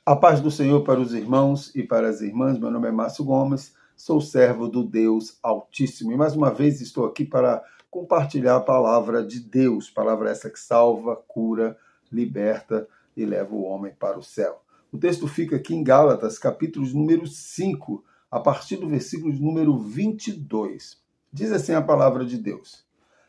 A paz do Senhor para os irmãos e para as irmãs. Meu nome é Márcio Gomes, sou servo do Deus Altíssimo. E mais uma vez estou aqui para compartilhar a palavra de Deus, palavra essa que salva, cura, liberta e leva o homem para o céu. O texto fica aqui em Gálatas, capítulo número 5, a partir do versículo número 22. Diz assim a palavra de Deus: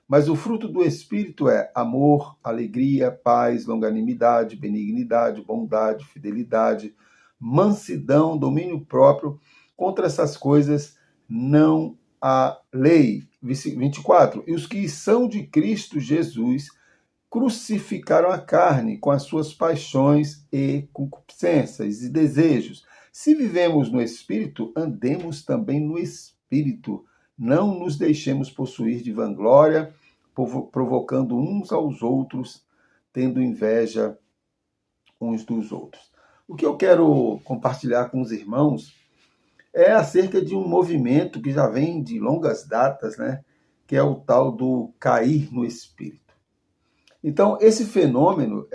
mas o fruto do Espírito é amor, alegria, paz, longanimidade, benignidade, bondade, fidelidade, mansidão, domínio próprio. Contra essas coisas não há lei. 24. E os que são de Cristo Jesus crucificaram a carne com as suas paixões e concupiscências e desejos. Se vivemos no Espírito, andemos também no Espírito. Não nos deixemos possuir de vanglória, provocando uns aos outros, tendo inveja uns dos outros. O que eu quero compartilhar com os irmãos é acerca de um movimento que já vem de longas datas, né? Que é o tal do cair no Espírito. Então, esse fenômeno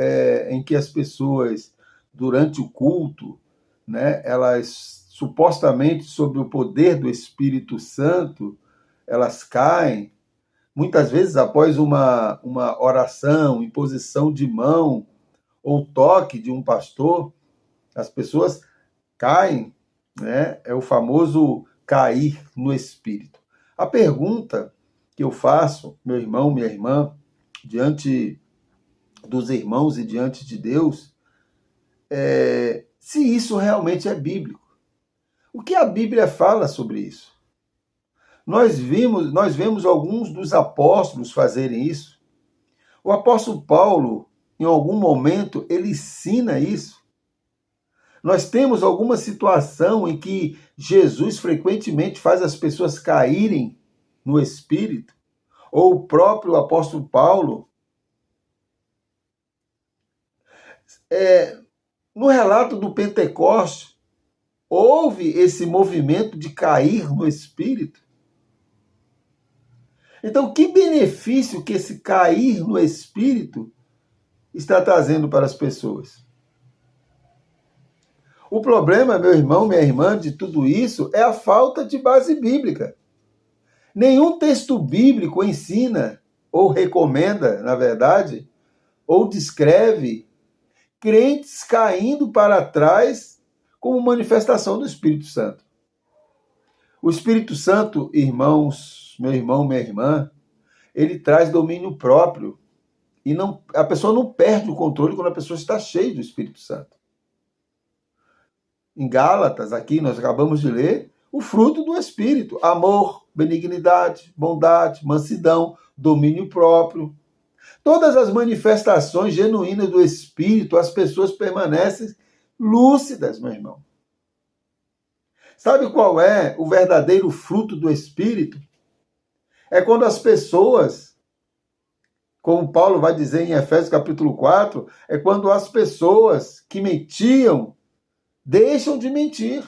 em que as pessoas, durante o culto, né, elas supostamente, sob o poder do Espírito Santo, elas caem, muitas vezes após uma oração, imposição de mão ou toque de um pastor, as pessoas caem, né? É o famoso cair no Espírito. A pergunta que eu faço, meu irmão, minha irmã, diante dos irmãos e diante de Deus, é se isso realmente é bíblico. O que a Bíblia fala sobre isso? Nós vemos alguns dos apóstolos fazerem isso. O apóstolo Paulo, em algum momento, ele ensina isso. Nós temos alguma situação em que Jesus frequentemente faz as pessoas caírem no Espírito, ou o próprio apóstolo Paulo. No relato do Pentecostes, houve esse movimento de cair no Espírito. Então, que benefício que esse cair no Espírito está trazendo para as pessoas? O problema, meu irmão, minha irmã, de tudo isso é a falta de base bíblica. Nenhum texto bíblico ensina, ou recomenda, na verdade, ou descreve crentes caindo para trás como manifestação do Espírito Santo. O Espírito Santo, irmãos, meu irmão, minha irmã, ele traz domínio próprio. E a pessoa não perde o controle quando a pessoa está cheia do Espírito Santo. Em Gálatas, aqui nós acabamos de ler, o fruto do Espírito: amor, benignidade, bondade, mansidão, domínio próprio. Todas as manifestações genuínas do Espírito, as pessoas permanecem lúcidas, meu irmão. Sabe qual é o verdadeiro fruto do Espírito? É quando as pessoas, como Paulo vai dizer em Efésios capítulo 4, é quando as pessoas que mentiam deixam de mentir.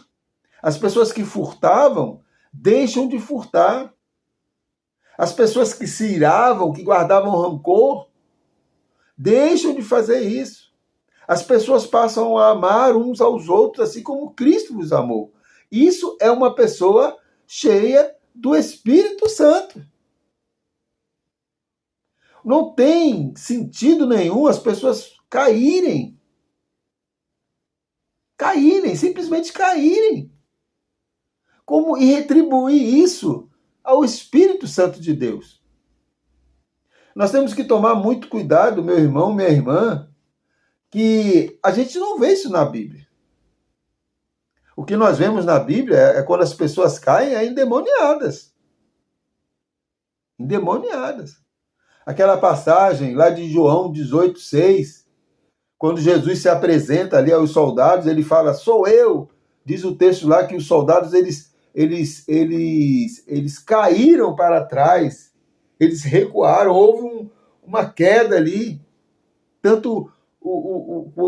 As pessoas que furtavam deixam de furtar. As pessoas que se iravam, que guardavam rancor, deixam de fazer isso. As pessoas passam a amar uns aos outros, assim como Cristo os amou. Isso é uma pessoa cheia do Espírito Santo. Não tem sentido nenhum as pessoas caírem, simplesmente caírem. E retribuir isso ao Espírito Santo de Deus. Nós temos que tomar muito cuidado, meu irmão, minha irmã, que a gente não vê isso na Bíblia. O que nós vemos na Bíblia é quando as pessoas caem endemoniadas. Endemoniadas. Aquela passagem lá de João 18:6, quando Jesus se apresenta ali aos soldados, ele fala: sou eu. Diz o texto lá que os soldados eles caíram para trás, eles recuaram, houve uma queda ali. Tanto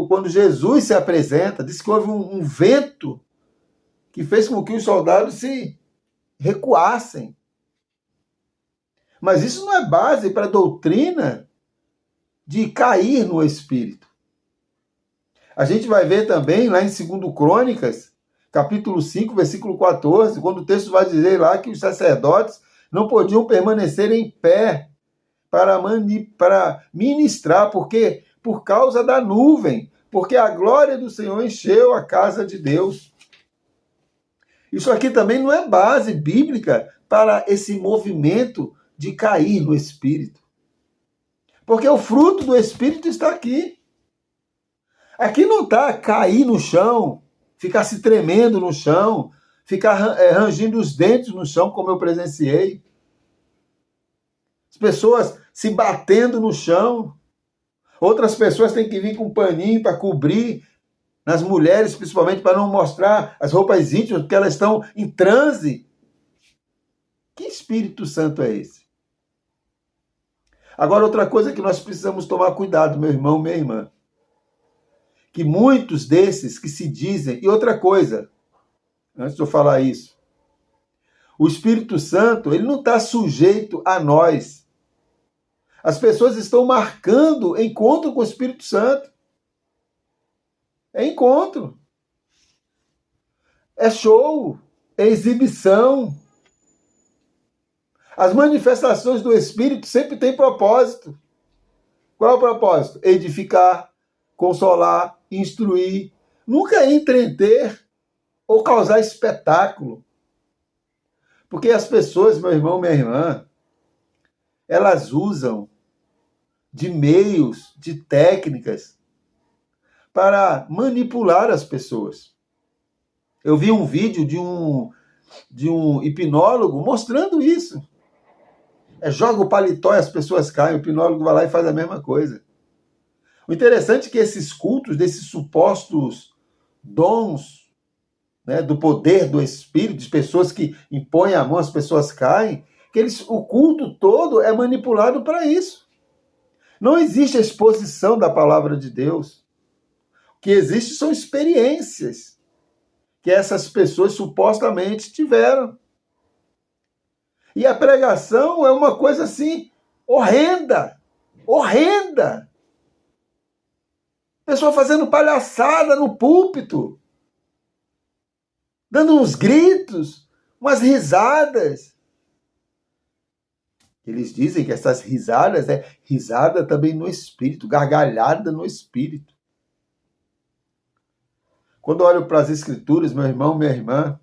quando Jesus se apresenta, diz que houve um vento que fez com que os soldados se recuassem. Mas isso não é base para a doutrina de cair no Espírito. A gente vai ver também lá em 2 Crônicas, capítulo 5, versículo 14, quando o texto vai dizer lá que os sacerdotes não podiam permanecer em pé para ministrar, porque por causa da nuvem, porque a glória do Senhor encheu a casa de Deus. Isso aqui também não é base bíblica para esse movimento de cair no Espírito. Porque o fruto do Espírito está aqui. Aqui não está cair no chão, ficar se tremendo no chão, ficar rangindo os dentes no chão, como eu presenciei. As pessoas se batendo no chão. Outras pessoas têm que vir com um paninho para cobrir, nas mulheres principalmente, para não mostrar as roupas íntimas, porque elas estão em transe. Que Espírito Santo é esse? Agora, outra coisa que nós precisamos tomar cuidado, meu irmão, minha irmã, que muitos desses que se dizem... E outra coisa, antes de eu falar isso, o Espírito Santo, ele não está sujeito a nós. As pessoas estão marcando encontro com o Espírito Santo. É encontro. É show. É exibição. As manifestações do Espírito sempre têm propósito. Qual é o propósito? Edificar, consolar, instruir. Nunca entreter ou causar espetáculo. Porque as pessoas, meu irmão, minha irmã, elas usam de meios, de técnicas para manipular as pessoas. Eu vi um vídeo de um hipnólogo mostrando isso. Joga o paletó e as pessoas caem, o hipnólogo vai lá e faz a mesma coisa. O interessante é que esses cultos, desses supostos dons, né, do poder do Espírito, de pessoas que impõem a mão, as pessoas caem, que o culto todo é manipulado para isso. Não existe a exposição da palavra de Deus. O que existe são experiências que essas pessoas supostamente tiveram. E a pregação é uma coisa assim, horrenda. Horrenda. Pessoa fazendo palhaçada no púlpito. Dando uns gritos, umas risadas. Eles dizem que essas risadas é risada também no espírito, gargalhada no espírito. Quando eu olho para as Escrituras, meu irmão, minha irmã,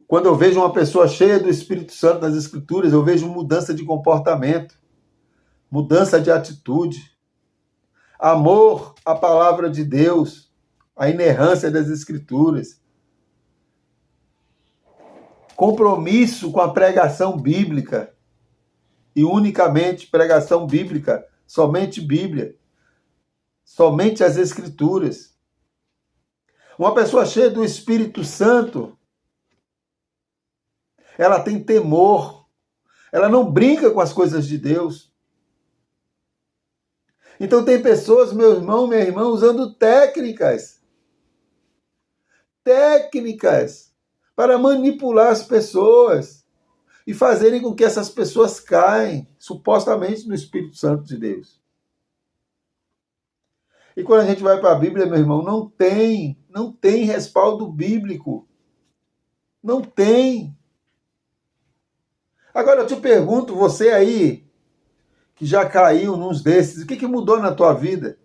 quando eu vejo uma pessoa cheia do Espírito Santo nas Escrituras, eu vejo mudança de comportamento, mudança de atitude, amor à palavra de Deus, à inerrância das Escrituras, compromisso com a pregação bíblica, e unicamente pregação bíblica, somente Bíblia, somente as Escrituras. Uma pessoa cheia do Espírito Santo, ela tem temor, ela não brinca com as coisas de Deus. Então tem pessoas, meu irmão, minha irmã, usando técnicas para manipular as pessoas e fazerem com que essas pessoas caem, supostamente, no Espírito Santo de Deus. E quando a gente vai para a Bíblia, meu irmão, não tem respaldo bíblico. Não tem. Agora eu te pergunto, você aí, que já caiu nos desses, o que mudou na tua vida?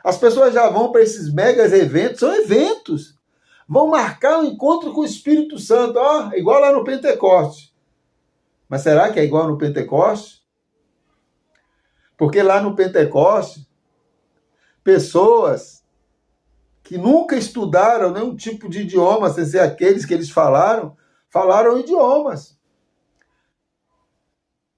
As pessoas já vão para esses megas eventos, são eventos. Vão marcar um encontro com o Espírito Santo, igual lá no Pentecoste. Mas será que é igual no Pentecoste? Porque lá no Pentecoste, pessoas que nunca estudaram nenhum tipo de idioma, sem ser aqueles que eles falaram idiomas.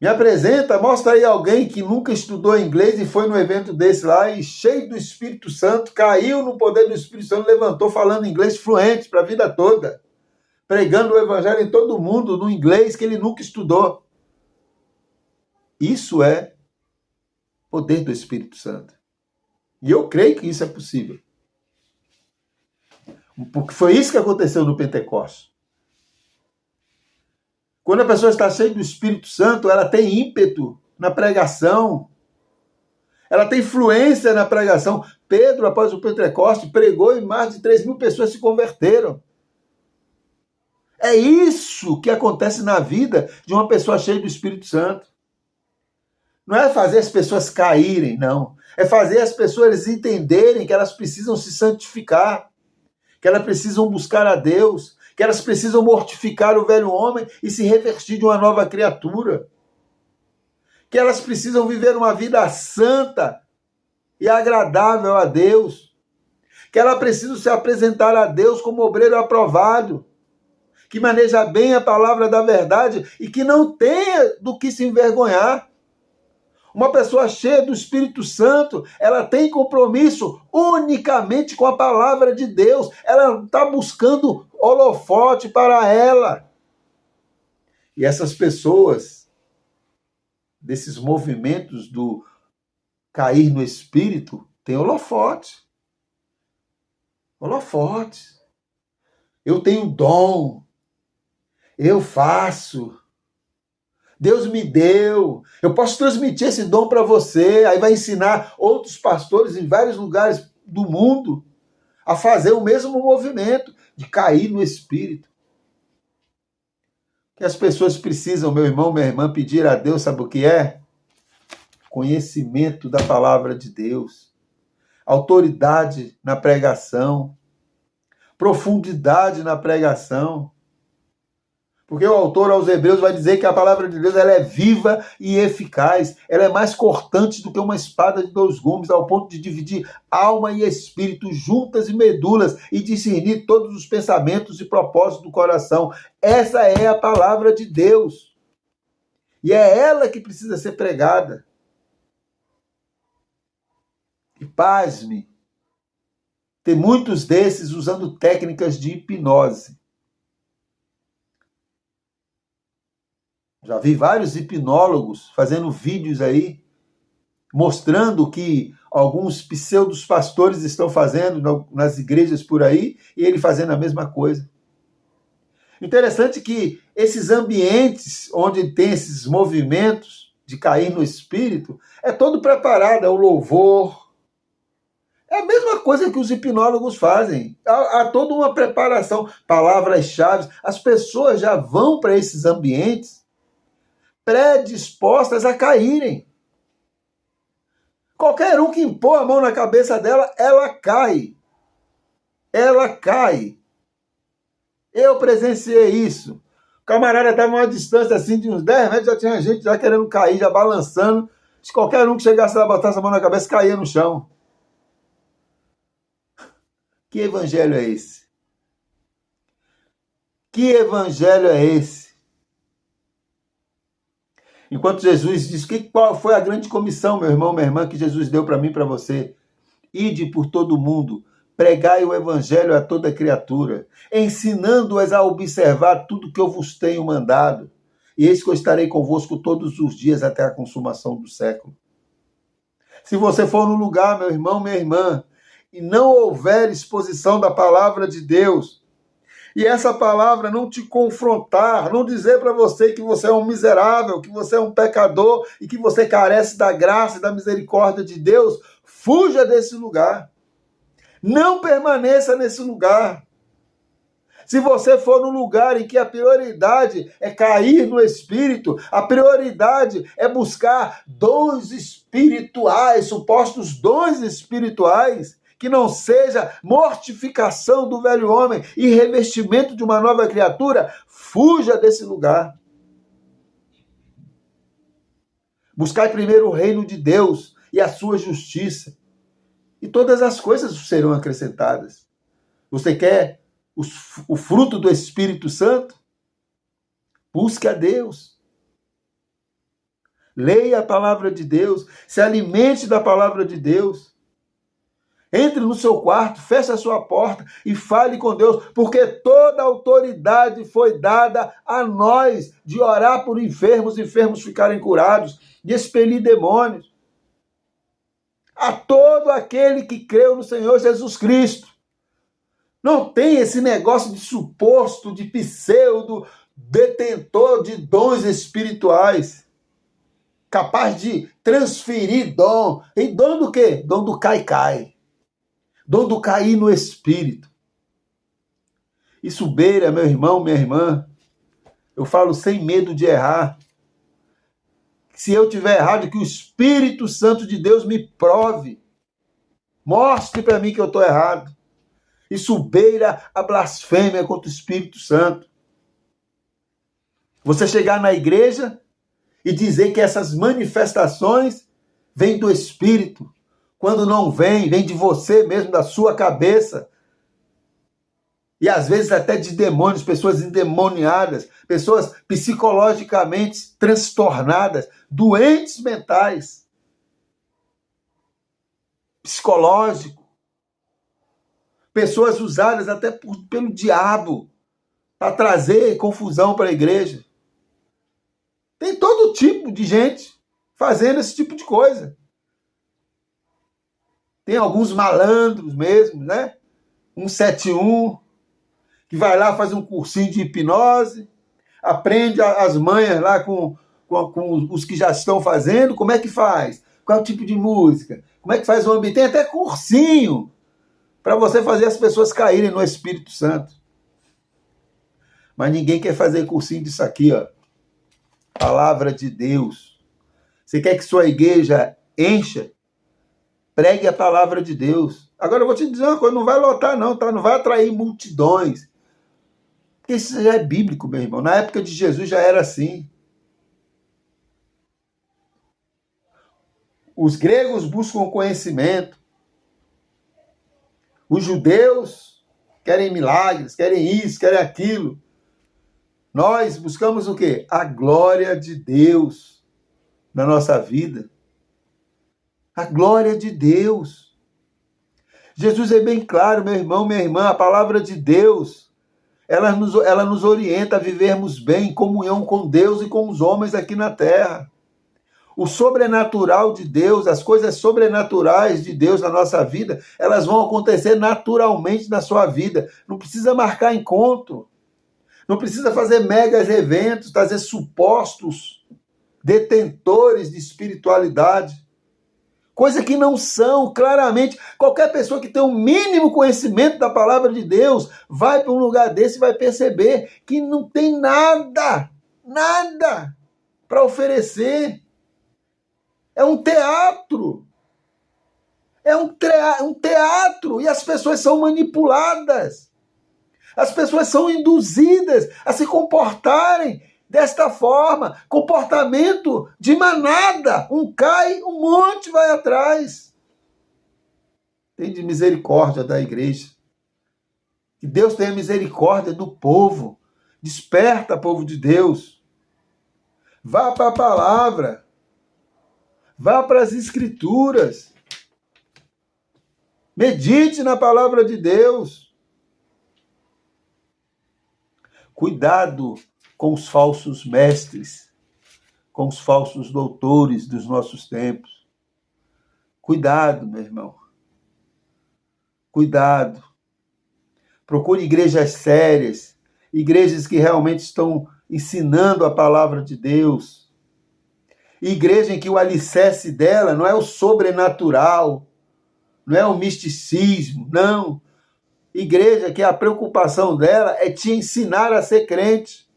Me apresenta, mostra aí alguém que nunca estudou inglês e foi no evento desse lá e cheio do Espírito Santo, caiu no poder do Espírito Santo, levantou falando inglês fluente para a vida toda, pregando o evangelho em todo mundo no inglês que ele nunca estudou. Isso é poder do Espírito Santo. E eu creio que isso é possível. Porque foi isso que aconteceu no Pentecostes. Quando a pessoa está cheia do Espírito Santo, ela tem ímpeto na pregação. Ela tem influência na pregação. Pedro, após o Pentecoste, pregou e mais de 3.000 pessoas se converteram. É isso que acontece na vida de uma pessoa cheia do Espírito Santo. Não é fazer as pessoas caírem, não. É fazer as pessoas entenderem que elas precisam se santificar, que elas precisam buscar a Deus, que elas precisam mortificar o velho homem e se revestir de uma nova criatura, que elas precisam viver uma vida santa e agradável a Deus, que elas precisam se apresentar a Deus como obreiro aprovado, que maneja bem a palavra da verdade e que não tenha do que se envergonhar. Uma pessoa cheia do Espírito Santo, ela tem compromisso unicamente com a palavra de Deus. Ela não está buscando holofote para ela. E essas pessoas, desses movimentos do cair no Espírito, tem holofote. Holofote. Eu tenho dom. Eu faço. Deus me deu, eu posso transmitir esse dom para você, aí vai ensinar outros pastores em vários lugares do mundo a fazer o mesmo movimento de cair no Espírito. O que as pessoas precisam, meu irmão, minha irmã, pedir a Deus, sabe o que é? Conhecimento da palavra de Deus, autoridade na pregação, profundidade na pregação. Porque o autor aos Hebreus vai dizer que a palavra de Deus ela é viva e eficaz. Ela é mais cortante do que uma espada de 2 gumes, ao ponto de dividir alma e espírito, juntas e medulas, e discernir todos os pensamentos e propósitos do coração. Essa é a palavra de Deus. E é ela que precisa ser pregada. E pasme, tem muitos desses usando técnicas de hipnose. Já vi vários hipnólogos fazendo vídeos aí, mostrando que alguns pseudos pastores estão fazendo nas igrejas por aí, e ele fazendo a mesma coisa. Interessante que esses ambientes onde tem esses movimentos de cair no espírito, é todo preparado, é o louvor. É a mesma coisa que os hipnólogos fazem. Há toda uma preparação, palavras-chave. As pessoas já vão para esses ambientes predispostas a caírem. Qualquer um que impor a mão na cabeça dela, ela cai. Ela cai. Eu presenciei isso. O camarada estava a uma distância assim de uns 10 metros, já tinha gente já querendo cair, já balançando. Se qualquer um que chegasse lá, botasse a mão na cabeça, caía no chão. Que evangelho é esse? Que evangelho é esse? Enquanto Jesus diz, qual foi a grande comissão, meu irmão, minha irmã, que Jesus deu para mim e para você? Ide por todo o mundo, pregai o evangelho a toda criatura, ensinando-as a observar tudo que eu vos tenho mandado. E eis que eu estarei convosco todos os dias até a consumação do século. Se você for no lugar, meu irmão, minha irmã, e não houver exposição da palavra de Deus, e essa palavra não te confrontar, não dizer para você que você é um miserável, que você é um pecador e que você carece da graça e da misericórdia de Deus, fuja desse lugar. Não permaneça nesse lugar. Se você for no lugar em que a prioridade é cair no espírito, a prioridade é buscar dons espirituais, supostos dons espirituais, que não seja mortificação do velho homem e revestimento de uma nova criatura, fuja desse lugar. Buscai primeiro o reino de Deus e a sua justiça, e todas as coisas serão acrescentadas. Você quer o fruto do Espírito Santo? Busque a Deus. Leia a palavra de Deus, se alimente da palavra de Deus. Entre no seu quarto, feche a sua porta e fale com Deus, porque toda a autoridade foi dada a nós de orar por enfermos ficarem curados, de expelir demônios. A todo aquele que creu no Senhor Jesus Cristo. Não tem esse negócio de suposto, de pseudo, detentor de dons espirituais. capaz de transferir dom. E dom do quê? Dom do cai-cai. Dom do cair no espírito. Isso beira, meu irmão, minha irmã, eu falo sem medo de errar. Se eu tiver errado, que o Espírito Santo de Deus me prove. Mostre para mim que eu estou errado. Isso beira a blasfêmia contra o Espírito Santo. Você chegar na igreja e dizer que essas manifestações vêm do Espírito. Quando não vem, vem de você mesmo, da sua cabeça. E às vezes até de demônios, pessoas endemoniadas, pessoas psicologicamente transtornadas, doentes mentais, psicológico, pessoas usadas até pelo diabo para trazer confusão para a igreja. Tem todo tipo de gente fazendo esse tipo de coisa. Tem alguns malandros mesmo, né? 171, que vai lá, faz um cursinho de hipnose, aprende as manhas lá com os que já estão fazendo, como é que faz? Qual é o tipo de música? Como é que faz o ambiente? Tem até cursinho para você fazer as pessoas caírem no Espírito Santo. Mas ninguém quer fazer cursinho disso aqui, ó. Palavra de Deus. Você quer que sua igreja encha? Pregue a palavra de Deus. Agora eu vou te dizer uma coisa, não vai lotar não, tá? Não vai atrair multidões. Porque isso já é bíblico, meu irmão. Na época de Jesus já era assim. Os gregos buscam conhecimento. Os judeus querem milagres, querem isso, querem aquilo. Nós buscamos o quê? A glória de Deus na nossa vida. A glória de Deus. Jesus é bem claro, meu irmão, minha irmã, a palavra de Deus, ela nos orienta a vivermos bem em comunhão com Deus e com os homens aqui na terra. O sobrenatural de Deus, as coisas sobrenaturais de Deus na nossa vida, elas vão acontecer naturalmente na sua vida. Não precisa marcar encontro. Não precisa fazer megas eventos, trazer supostos detentores de espiritualidade. Coisa que não são, claramente. Qualquer pessoa que tem um mínimo conhecimento da palavra de Deus vai para um lugar desse e vai perceber que não tem nada para oferecer. É um teatro. É um teatro. E as pessoas são manipuladas. As pessoas são induzidas a se comportarem desta forma. Comportamento de manada. Um cai, um monte vai atrás. Tem de misericórdia da igreja. Que Deus tenha misericórdia do povo. Desperta, povo de Deus. Vá para a palavra. Vá para as escrituras. Medite na palavra de Deus. Cuidado com os falsos mestres, com os falsos doutores dos nossos tempos. Cuidado, meu irmão. Cuidado. Procure igrejas sérias, igrejas que realmente estão ensinando a palavra de Deus. Igreja em que o alicerce dela não é o sobrenatural, não é o misticismo, não. Igreja que a preocupação dela é te ensinar a ser crente.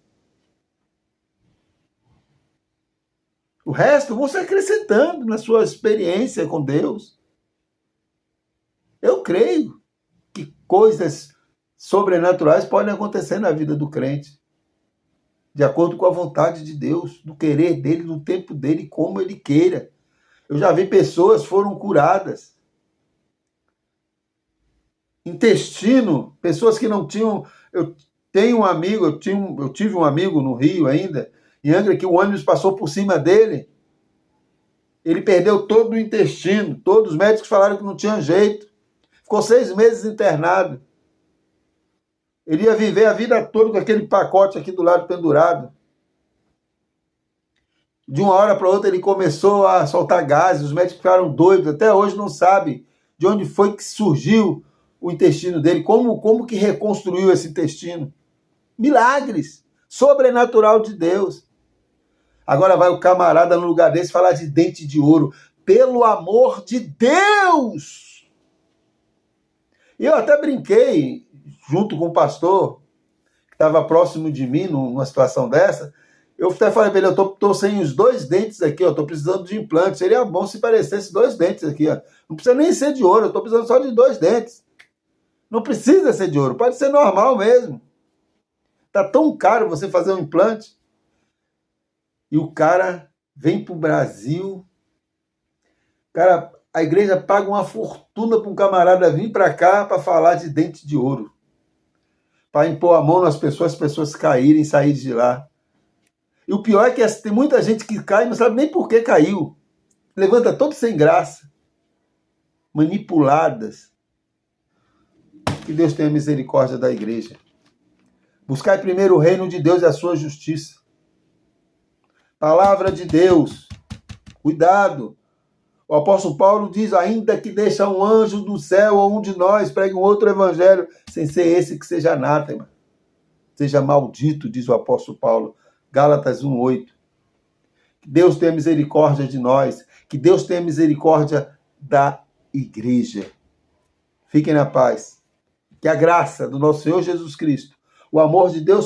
O resto você acrescentando na sua experiência com Deus. Eu creio que coisas sobrenaturais podem acontecer na vida do crente, de acordo com a vontade de Deus, do querer dele, no tempo dele, como ele queira. Eu já vi pessoas que foram curadas. Intestino, pessoas que não tinham... Eu tive um amigo no Rio ainda, em Angra, que o ônibus passou por cima dele. Ele perdeu todo o intestino. Todos os médicos falaram que não tinha jeito. Ficou 6 meses internado. Ele ia viver a vida toda com aquele pacote aqui do lado pendurado. De uma hora para outra ele começou a soltar gases. Os médicos ficaram doidos. Até hoje não sabem de onde foi que surgiu o intestino dele. Como que reconstruiu esse intestino. Milagres. Sobrenatural de Deus. Agora vai o camarada no lugar desse falar de dente de ouro. Pelo amor de Deus! Eu até brinquei, junto com o pastor, que estava próximo de mim, numa situação dessa. Eu até falei para ele, eu tô sem os 2 dentes aqui, ó, tô precisando de implante. Seria bom se parecesse 2 dentes aqui, ó. Não precisa nem ser de ouro, eu tô precisando só de 2 dentes. Não precisa ser de ouro, pode ser normal mesmo. Tá tão caro você fazer um implante. E o cara vem pro Brasil, cara, a igreja paga uma fortuna para um camarada vir para cá para falar de dente de ouro. Para impor a mão nas pessoas, as pessoas caírem, saírem de lá. E o pior é que tem muita gente que cai e não sabe nem por que caiu. Levanta todo sem graça. Manipuladas. Que Deus tenha misericórdia da igreja. Buscai primeiro o reino de Deus e a sua justiça. Palavra de Deus. Cuidado. O apóstolo Paulo diz, ainda que deixa um anjo do céu ou um de nós pregue um outro evangelho, sem ser esse que seja anátema. Seja maldito, diz o apóstolo Paulo. Gálatas 1:8. Que Deus tenha misericórdia de nós. Que Deus tenha misericórdia da igreja. Fiquem na paz. Que a graça do nosso Senhor Jesus Cristo, o amor de Deus